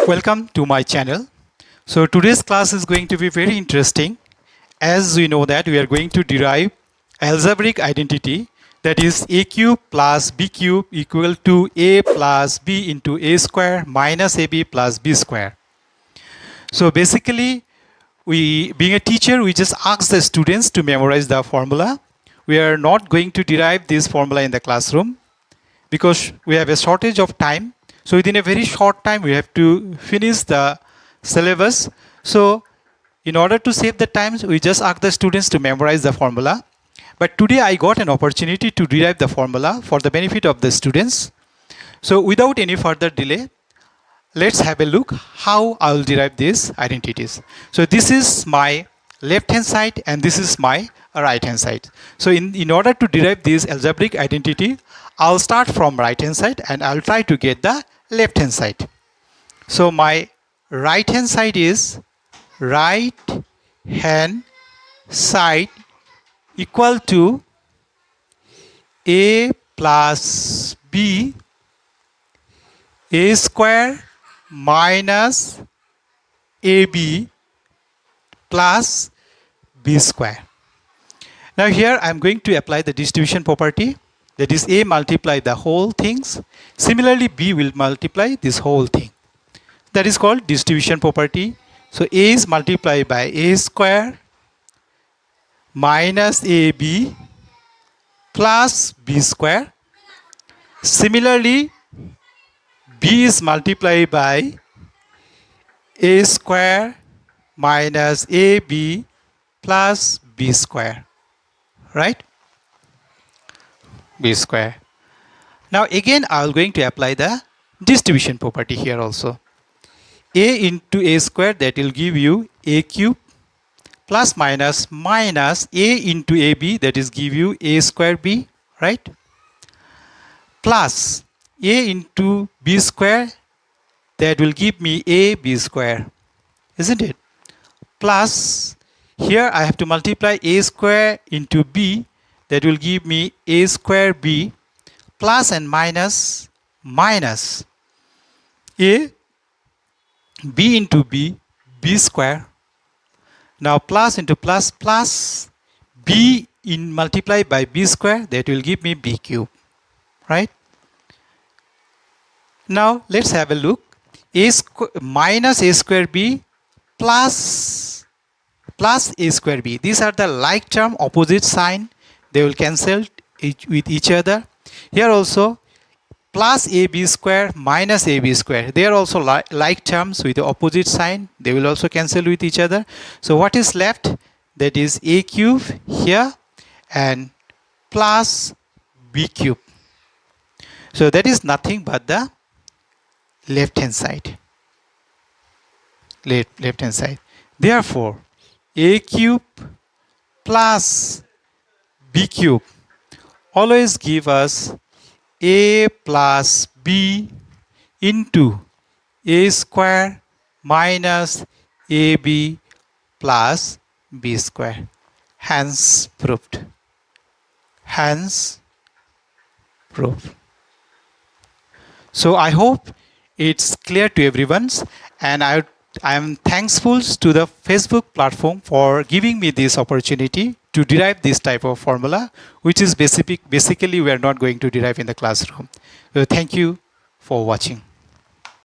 Welcome to my channel. So today's class is going to be very interesting, as we know that we are going to derive algebraic identity, that is a cube plus b cube equal to a plus b into a square minus ab plus b square. So basically, being a teacher, we just ask the students to memorize the formula. We are not going to derive this formula in the classroom because we have a shortage of time. So within a very short time, we have to finish the syllabus. So in order to save the time, we just ask the students to memorize the formula. But today I got an opportunity to derive the formula for the benefit of the students. So without any further delay, let's have a look how I will derive these identities. So this is my left hand side and this is my right hand side. So in order to derive this algebraic identity, I'll start from right hand side and I'll try to get the left hand side. So my right hand side is right hand side equal to a plus b a square minus ab plus b square. Now here I am going to apply the distribution property, that is a multiply the whole things. Similarly b will multiply this whole thing. That is called distribution property. So a is multiplied by a square minus ab plus b square. Similarly b is multiplied by a square minus ab plus b square, right? B square. Now again I am going to apply the distribution property here also. A into a square, that will give you a cube, plus minus a into ab, that is give you a square b, right? Plus a into b square, that will give me a b square, isn't it? Plus here I have to multiply a square into b, that will give me a square b, plus and minus a b into b square. Now plus into plus b in multiplied by b square, that will give me b cube, right? Now let's have a look. Minus a square b plus a square b. These are the like term, opposite sign. They will cancel with each other. Here also plus ab square minus ab square. They are also like terms with the opposite sign. They will also cancel with each other. So what is left? That is a cube here and plus b cube. So that is nothing but the left hand side. Left hand side. Therefore, a cube plus b cube always give us a plus b into a square minus ab plus b square. Hence proved. Hence proved. So I hope it's clear to everyone, and I am thankful to the Facebook platform for giving me this opportunity to derive this type of formula, which is basically we are not going to derive in the classroom. So thank you for watching.